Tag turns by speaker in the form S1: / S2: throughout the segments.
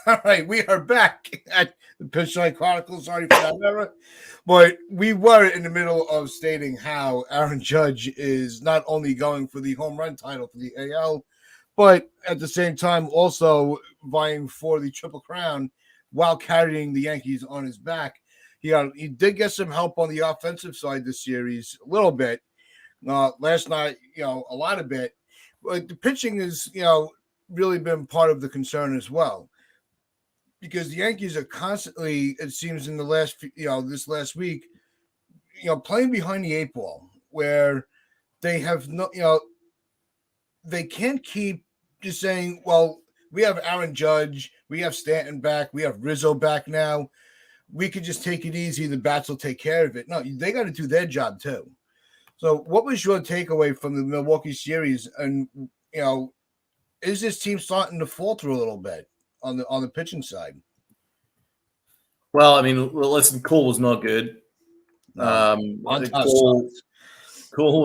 S1: All right, we are back at the Pitchline Chronicles. Sorry for that error. But we were in the middle of stating how Aaron Judge is not only going for the home run title for the AL, but at the same time also vying for the Triple Crown while carrying the Yankees on his back. He did get some help on the offensive side this series, a little bit. Last night, a lot of bit. But the pitching is, really been part of the concern as well, because the Yankees are constantly, it seems, in the last, this last week, playing behind the eight ball, where they have no, they can't keep just saying, well, we have Aaron Judge, we have Stanton back, we have Rizzo back now. We could just take it easy. The bats will take care of it. No, they got to do their job too. So, what was your takeaway from the Milwaukee series? And is this team starting to falter a little bit on the pitching side?
S2: Well, I mean, listen, Cole was not good.
S1: No.
S2: Cole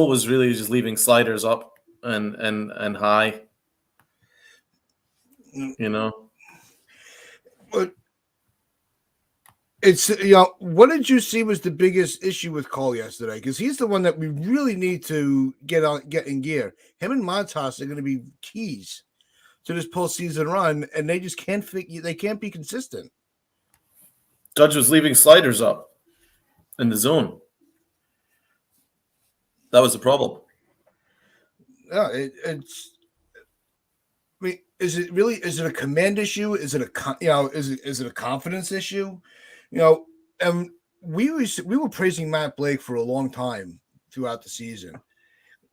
S2: was really just leaving sliders up and high.
S1: But it's what did you see was the biggest issue with Cole yesterday? Because he's the one that we really need to get in gear. Him and Montas are going to be keys to this postseason run, and they just can't they can't be consistent.
S2: Judge was leaving sliders up in the zone. That was the problem.
S1: Yeah, it's. I mean, is it a command issue? Is it is it a confidence issue? And we were praising Matt Blake for a long time throughout the season.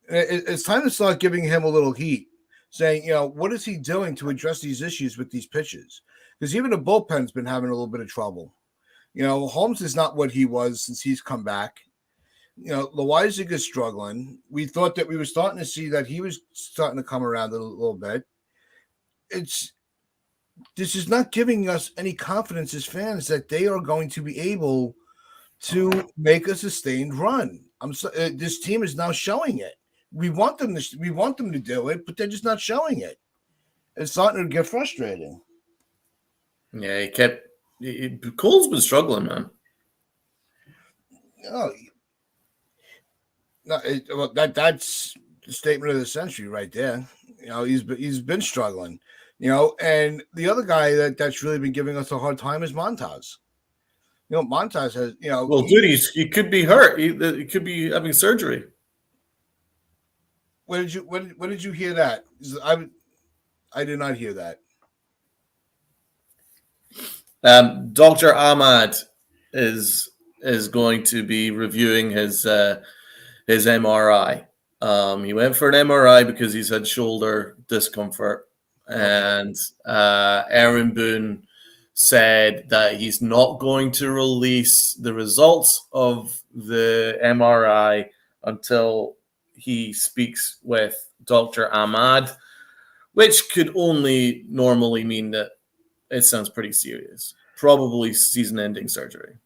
S1: It's time to start giving him a little heat, saying, what is he doing to address these issues with these pitches? Because even the bullpen's been having a little bit of trouble. Holmes is not what he was since he's come back. Loizic is struggling. We thought that we were starting to see that he was starting to come around a little bit. This is not giving us any confidence as fans that they are going to be able to make a sustained run. This team is now showing it. We want them to do it, but they're just not showing it. It's starting to get frustrating.
S2: Yeah, Cole's been struggling, man.
S1: That's the statement of the century right there. He's been struggling. And the other guy that's really been giving us a hard time is Montas. Montas has,
S2: Well, dude, he could be hurt. He could be having surgery.
S1: When did you hear that? I did not hear that.
S2: Dr. Ahmad is going to be reviewing his MRI. He went for an MRI because he's had shoulder discomfort. And Aaron Boone said that he's not going to release the results of the MRI until he speaks with Dr. Ahmad, which could only normally mean that it sounds pretty serious. Probably season-ending surgery.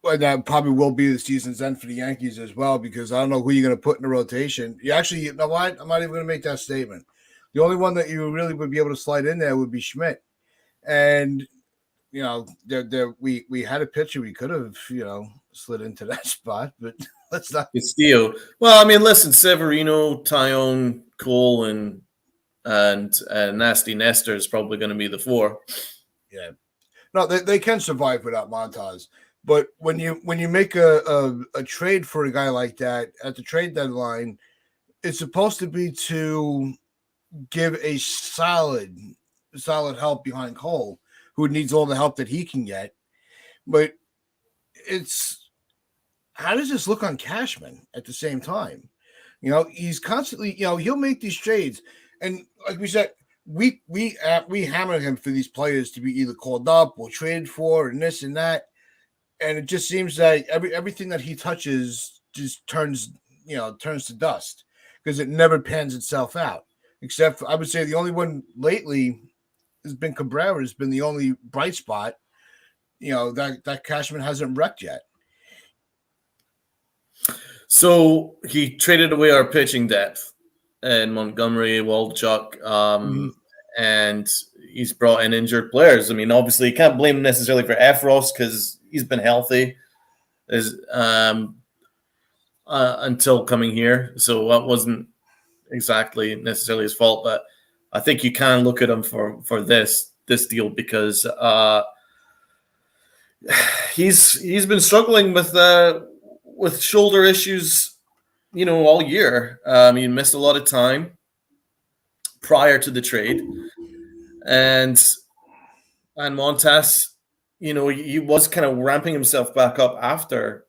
S1: Well, that probably will be the season's end for the Yankees as well, because I don't know who you're going to put in the rotation. You know what? I'm not even going to make that statement. The only one that you really would be able to slide in there would be Schmidt. And, we had a pitcher we could have, slid into that spot, but let's not.
S2: Castillo. Well, I mean, listen, Severino, Tyone, Cole, and Nasty Nestor is probably going to be the four.
S1: Yeah. No, they can survive without Montas. But when you make a trade for a guy like that at the trade deadline, it's supposed to be to give a solid help behind Cole, who needs all the help that he can get. But how does this look on Cashman at the same time? He's constantly, he'll make these trades. And like we said, we hammer him for these players to be either called up or traded for and this and that. And it just seems that everything that he touches just turns to dust, because it never pans itself out. Except for, I would say, the only one lately has been Cabrera. Has been the only bright spot, that Cashman hasn't wrecked yet.
S2: So he traded away our pitching depth. in Montgomery, Walchuk,
S1: Mhm.
S2: and he's brought in injured players. I mean, obviously, you can't blame him necessarily for Efros because he's been healthy until coming here, so that wasn't exactly necessarily his fault. But I think you can look at him for this deal because he's been struggling with shoulder issues, all year. He missed a lot of time prior to the trade, and Montas, he was kind of ramping himself back up after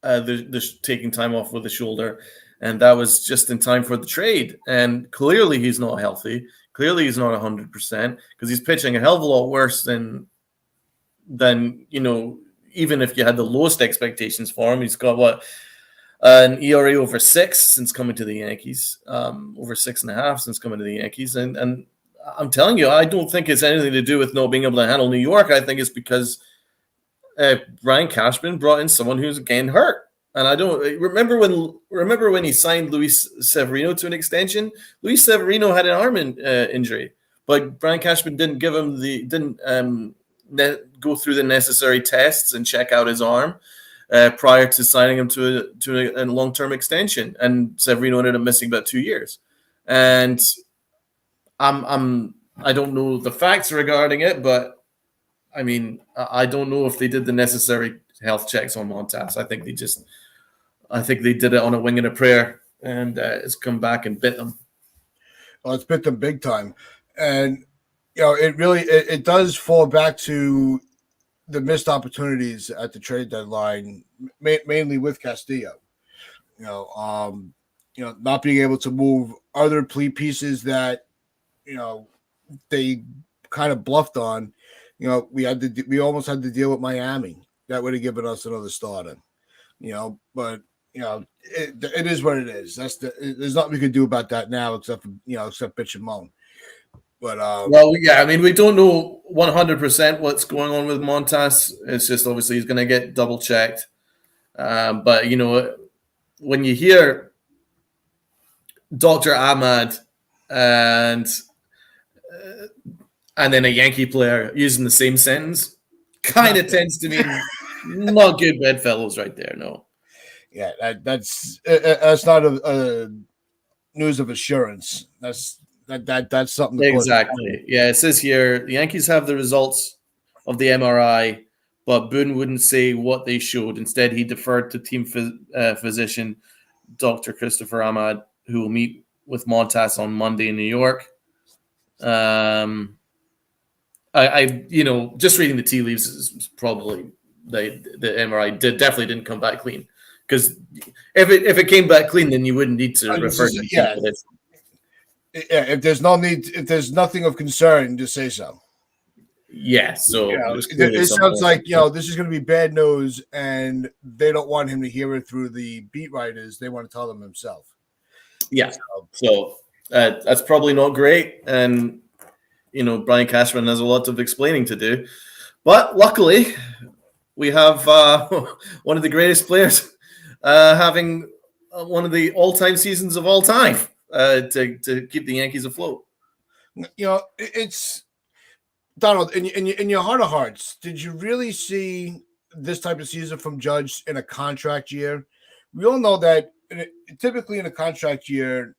S2: the taking time off with the shoulder, and that was just in time for the trade. And clearly, he's not healthy. Clearly, he's not 100% because he's pitching a hell of a lot worse than even if you had the lowest expectations for him. He's got an ERA over 6 since coming to the Yankees, over 6.5 since coming to the Yankees, and I'm telling you, I don't think it's anything to do with not being able to handle New York. I think it's because Brian Cashman brought in someone who's again hurt. And I don't remember when he signed Luis Severino to an extension. Luis Severino had an arm injury, but Brian Cashman didn't go through the necessary tests and check out his arm prior to signing him to a long-term extension. And Severino ended up missing about 2 years. And I don't know the facts regarding it, but I mean, I don't know if they did the necessary health checks on Montas. I think they did it on a wing and a prayer, and it's come back and bit them.
S1: Well, it's bit them big time, and it does fall back to the missed opportunities at the trade deadline, mainly with Castillo. Not being able to move other pieces that they kind of bluffed on. We almost had to deal with Miami. That would have given us another starter. But it is what it is. There's nothing we can do about that now except bitch and moan. But
S2: I mean, we don't know 100% what's going on with Montas. It's just obviously he's going to get double checked. But when you hear Dr. Ahmad and then a Yankee player using the same sentence, kind of tends to mean not good bedfellows right there. No.
S1: Yeah, that's not a news of assurance. That's something to
S2: exactly. Yeah, it says here the Yankees have the results of the MRI, but Boone wouldn't say what they showed. Instead, he deferred to team physician Dr. Christopher Ahmad, who will meet with Montas on Monday in New York. I just reading the tea leaves is probably the MRI definitely didn't come back clean. Because if it came back clean, then you wouldn't need to refer to it.
S1: Yeah, if there's nothing of concern, just say so.
S2: Yeah, so
S1: it sounds like this is going to be bad news, and they don't want him to hear it through the beat writers. They want to tell them himself.
S2: Yeah, so that's probably not great, and Brian Cashman has a lot of explaining to do. But luckily, we have one of the greatest players having one of the all-time seasons of all time to keep the Yankees afloat.
S1: It's Donald, in your heart of hearts, did you really see this type of season from Judge in a contract year? We all know that typically in a contract year,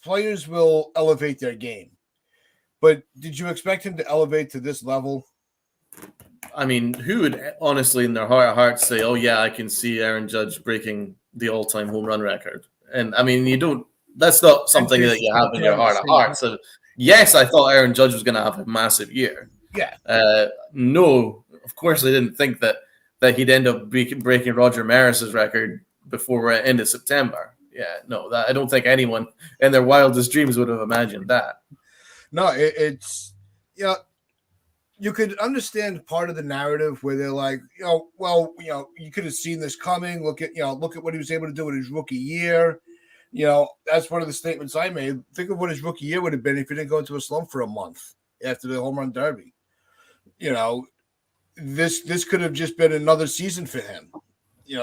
S1: players will elevate their game. But did you expect him to elevate to this level?
S2: I mean, who would honestly in their heart of hearts say, oh, yeah, I can see Aaron Judge breaking the all-time home run record? And, I mean, that's not something that you have in your heart of hearts. So, yes, I thought Aaron Judge was going to have a massive year.
S1: Yeah.
S2: No, of course I didn't think that he'd end up breaking Roger Maris's record before the end of September. Yeah, no, I don't think anyone in their wildest dreams would have imagined that.
S1: No, it's you could understand part of the narrative where they're like, you could have seen this coming. Look at what he was able to do in his rookie year. That's one of the statements I made. Think of what his rookie year would have been if he didn't go into a slump for a month after the home run derby. This could have just been another season for him.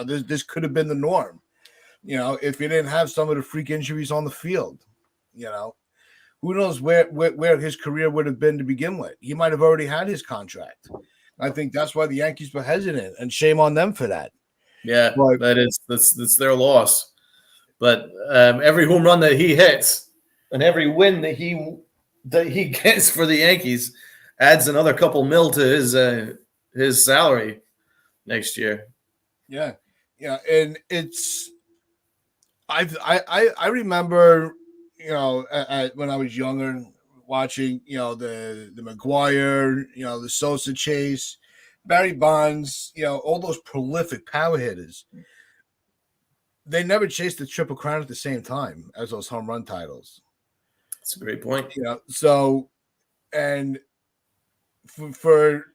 S1: This could have been the norm. If he didn't have some of the freak injuries on the field. You know, who knows where his career would have been to begin with? He might have already had his contract. I think that's why the Yankees were hesitant, and shame on them for that.
S2: Yeah,
S1: But
S2: that's their loss. But every home run that he hits and every win that he gets for the Yankees adds another couple mil to his salary next year.
S1: yeah, and it's I remember, when I was younger, watching, the McGuire, the Sosa chase, Barry Bonds, all those prolific power hitters. They never chased the Triple Crown at the same time as those home run titles.
S2: That's a great point.
S1: So, and for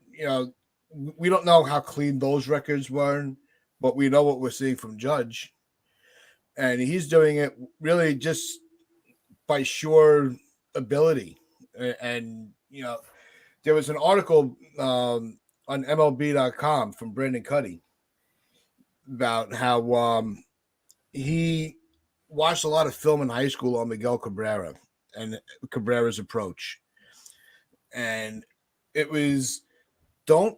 S1: we don't know how clean those records were, but we know what we're seeing from Judge. And he's doing it really just by sheer ability. And there was an article on MLB.com from Brandon Cuddy about how he watched a lot of film in high school on Miguel Cabrera and Cabrera's approach. And it was, don't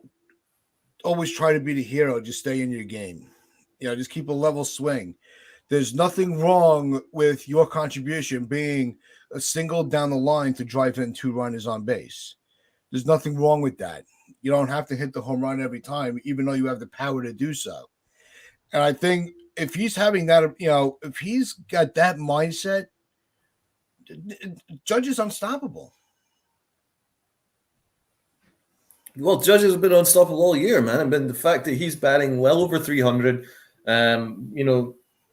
S1: always try to be the hero, just stay in your game. Just keep a level swing. There's nothing wrong with your contribution being a single down the line to drive in 2 runners on base. There's nothing wrong with that. You don't have to hit the home run every time, even though you have the power to do so. And I think if he's having that, if he's got that mindset, Judge is unstoppable.
S2: Well, Judge has been unstoppable all year, man. And the fact that he's batting well over 300,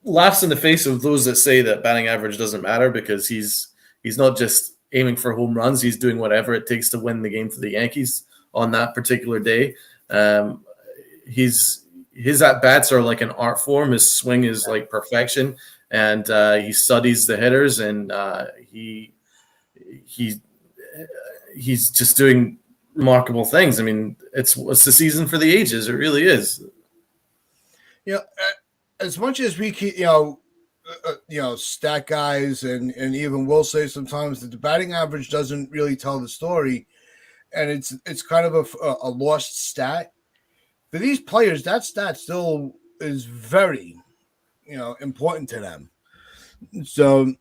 S2: laughs in the face of those that say that batting average doesn't matter, because he's not just aiming for home runs. He's doing whatever it takes to win the game for the Yankees on that particular day. His at-bats are like an art form. His swing is like perfection, and he studies the hitters, and he's just doing remarkable things. I mean, it's the season for the ages. It really is.
S1: As much as we keep, stat guys and even will say sometimes that the batting average doesn't really tell the story, and it's kind of a lost stat. For these players, that stat still is very, important to them. So,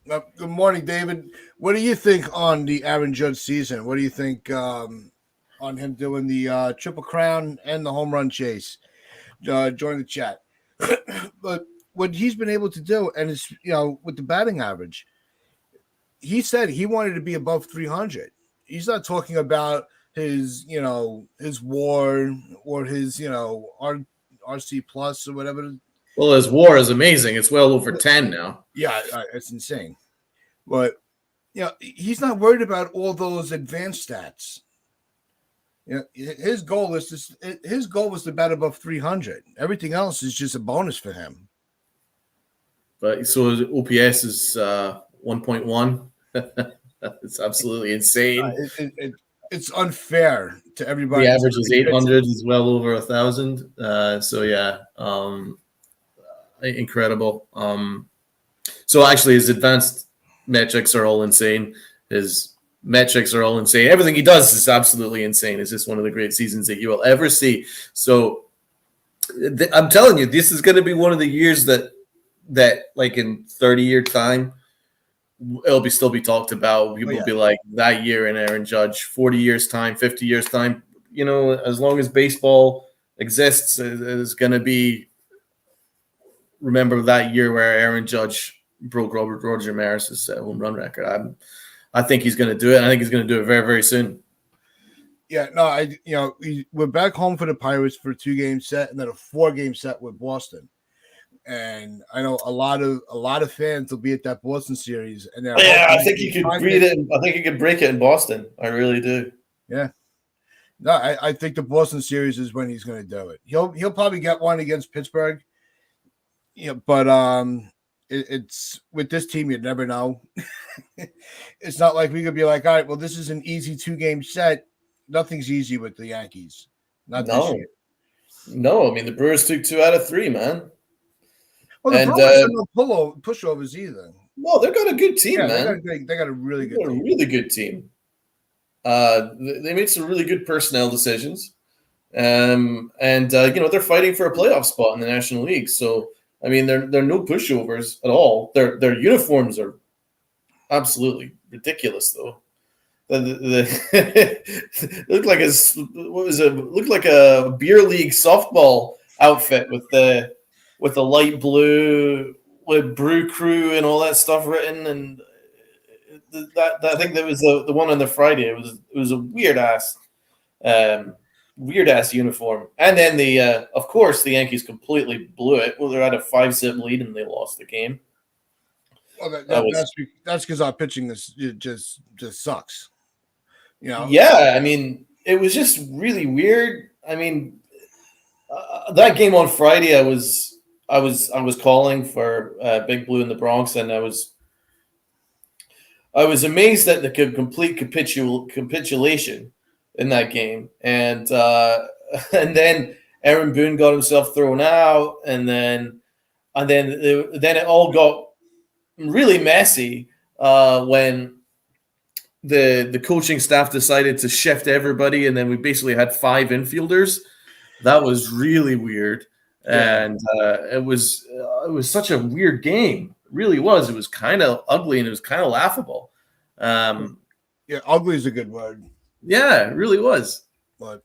S1: good morning, David. What do you think on the Aaron Judge season? What do you think on him doing the Triple Crown and the home run chase? Join the chat. But what he's been able to do, and it's with the batting average, he said he wanted to be above 300. He's not talking about his his WAR or his RC plus or whatever.
S2: Well, his WAR is amazing. It's well over 10 now.
S1: Yeah, it's insane. But he's not worried about all those advanced stats. His goal was to bat above 300. Everything else is just a bonus for him.
S2: But so his OPS is 1.1. It's absolutely insane.
S1: It's unfair to everybody.
S2: The average is 800. He's well over 1,000. So yeah, incredible. So actually, his advanced metrics are all insane. His metrics are all insane. Everything he does is absolutely insane. It's just one of the great seasons that you will ever see. So I'm telling you, this is going to be one of the years that like in 30-year time, it'll still be talked about. People will be like, that year in Aaron Judge. 40 years time, 50 years time, as long as baseball exists, is going to be, remember that year where Aaron Judge broke Roger Maris's home run record. I think he's going to do it. I think he's going to do it very, very soon.
S1: Yeah, no, we're back home for the Pirates for a 2-game set and then a 4-game set with Boston. And I know a lot of fans will be at that Boston series. And
S2: I think you could read it. I think you could break it in Boston. I really do.
S1: Yeah. No, I think the Boston series is when he's going to do it. He'll probably get one against Pittsburgh. But it's with this team, you'd never know. It's not like we could be like, all right, well, this is an easy 2-game set. Nothing's easy with the Yankees. Not this year.
S2: No, I mean, the Brewers took 2 out of 3, man.
S1: Well, the
S2: And
S1: Brewers are no pushovers either.
S2: well, they've got a good team,
S1: Yeah,
S2: man.
S1: they got a really good
S2: They're a
S1: team.
S2: really good team. They made some really good personnel decisions. And they're fighting for a playoff spot in the National League. So I mean, they're no pushovers at all. Their uniforms are absolutely ridiculous, though. Looked like looked like a beer league softball outfit with the light blue with Brew Crew and all that stuff written, and that I think that was the one on the Friday. It was a weird ass uniform. And then of course the Yankees completely blew it. Well, they're at a 5-zip lead and they lost the game.
S1: Well, that's because our pitching just sucks. You know?
S2: Yeah, I mean, it was just really weird. I mean, that game on Friday, I was calling for Big Blue in the Bronx, and I was amazed at the complete capitulation in that game, and and then Aaron Boone got himself thrown out, and then it all got really messy when the coaching staff decided to shift everybody, and then we basically had 5 infielders. That was really weird, and it was such a weird game. It really was. It was kind of ugly and it was kind of laughable.
S1: Yeah, ugly is a good word.
S2: Yeah, it really was.
S1: But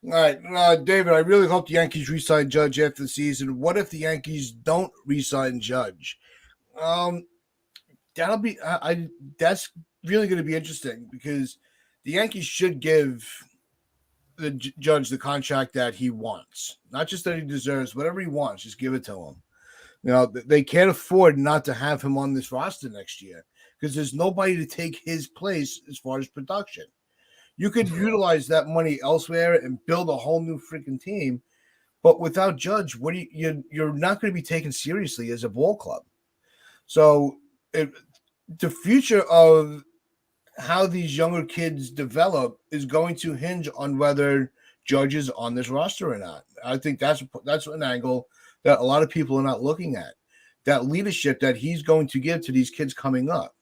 S1: all right, David, I really hope the Yankees re-sign Judge after the season. What if the Yankees don't re-sign Judge? That'll be that's really going to be interesting because the Yankees should give the Judge the contract that he wants, not just that he deserves, whatever he wants, just give it to him. You know, they can't afford not to have him on this roster next year because there's nobody to take his place as far as production. You could utilize that money elsewhere and build a whole new freaking team, but without Judge, you're not going to be taken seriously as a ball club. So the future of how these younger kids develop is going to hinge on whether Judge is on this roster or not. I think that's an angle that a lot of people are not looking at. That leadership that he's going to give to these kids coming up.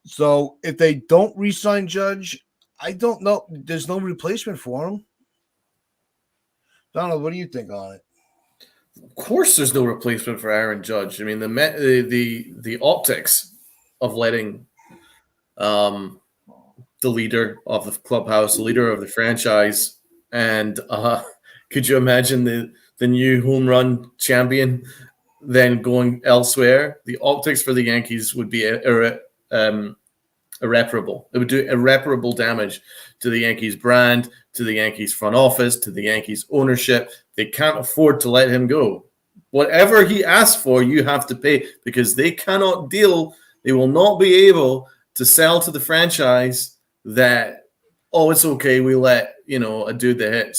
S1: So if they don't re-sign Judge, I don't know. There's no replacement for him. Donald, what do you think on it?
S2: Of course, there's no replacement for Aaron Judge. I mean, the optics of letting the leader of the clubhouse, the leader of the franchise, and could you imagine the new home run champion then going elsewhere? The optics for the Yankees would be irreparable. It would do irreparable damage to the Yankees brand, to the Yankees front office, to the Yankees ownership. They can't afford to let him go. Whatever he asks for, you have to pay because they cannot deal. They will not be able to sell to the franchise that, oh, it's okay. We let, a dude that hit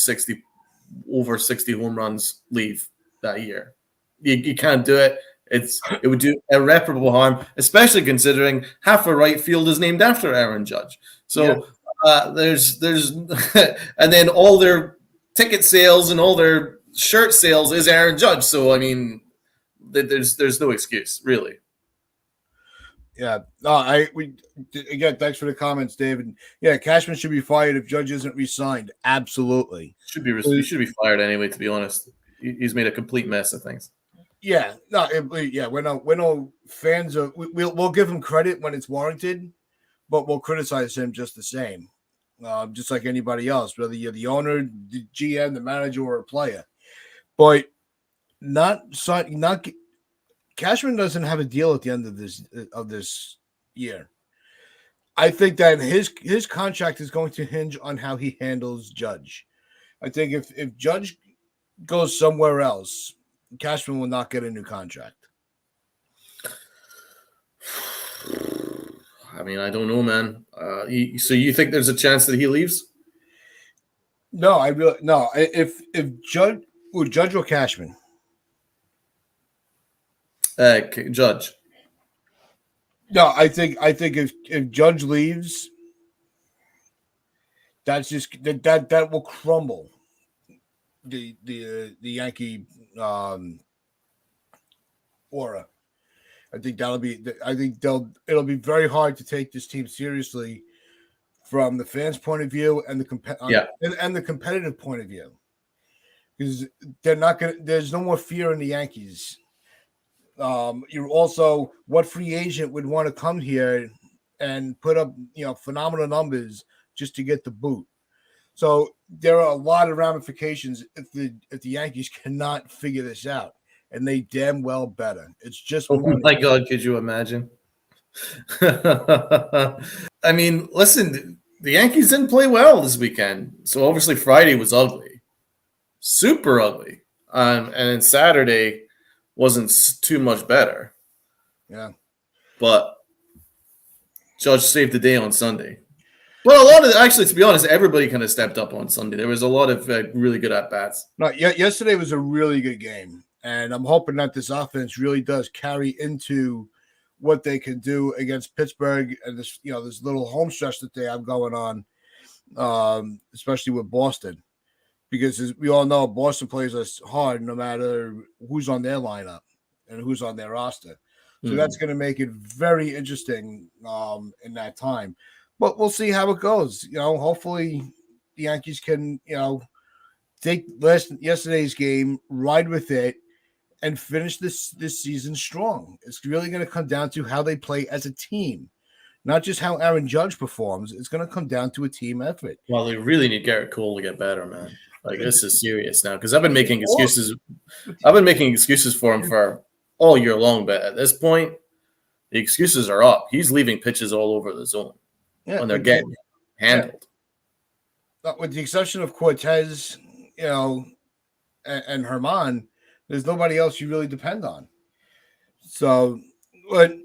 S2: over 60 home runs leave that year. You can't do it. It would do irreparable harm, especially considering half a right field is named after Aaron Judge. So there's and then all their ticket sales and all their shirt sales is Aaron Judge. So I mean, there's no excuse really.
S1: Yeah, no, again, thanks for the comments, David. Yeah, Cashman should be fired if Judge isn't re-signed. Absolutely,
S2: He should be fired anyway. To be honest, he's made a complete mess of things.
S1: Yeah, no, we're no fans of. We'll give him credit when it's warranted, but we'll criticize him just the same, just like anybody else, whether you're the owner, the GM, the manager, or a player. But Cashman doesn't have a deal at the end of this year. I think that his contract is going to hinge on how he handles Judge. I think if Judge goes somewhere else, Cashman will not get a new contract.
S2: I mean, I don't know, man. So you think there's a chance that he leaves?
S1: No, no. If Judge or Cashman,
S2: Judge.
S1: No, I think if Judge leaves, that's just that will crumble the Yankee aura. I think that'll be. I think it'll be very hard to take this team seriously from the fans' point of view and the competitive point of view, because they're not going to. There's no more fear in the Yankees. You're also, what free agent would want to come here and put up phenomenal numbers just to get the boot? So there are a lot of ramifications if the Yankees cannot figure this out, and they damn well better. It's just
S2: my God, could you imagine? I mean, listen, the Yankees didn't play well this weekend, so obviously Friday was ugly, super ugly, and then Saturday wasn't too much better.
S1: Yeah,
S2: but Judge saved the day on Sunday. Well, a lot of actually, to be honest, everybody kind of stepped up on Sunday. There was a lot of really good at bats.
S1: No, yesterday was a really good game, and I'm hoping that this offense really does carry into what they can do against Pittsburgh and this little home stretch that they have going on, especially with Boston, because as we all know, Boston plays us hard no matter who's on their lineup and who's on their roster. So that's going to make it very interesting in that time. But we'll see how it goes. Hopefully the Yankees can, take yesterday's game, ride with it, and finish this season strong. It's really going to come down to how they play as a team, not just how Aaron Judge performs. It's going to come down to a team effort.
S2: Well, they really need Garrett Cole to get better, man. Like, this is serious now, because I've been making excuses. I've been making excuses for him for all year long, but at this point, the excuses are up. He's leaving pitches all over the zone when they're getting handled.
S1: With the exception of Cortez, and Herman, there's nobody else you really depend on. So, but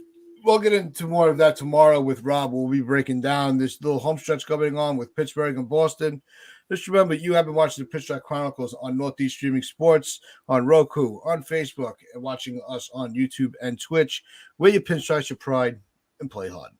S1: we'll get into more of that tomorrow with Rob. We'll be breaking down this little home stretch going on with Pittsburgh and Boston. Just remember, you have been watching the Pitch Track Chronicles on Northeast Streaming Sports, on Roku, on Facebook, and watching us on YouTube and Twitch. Wear your pinstripes, your pride, and play hard.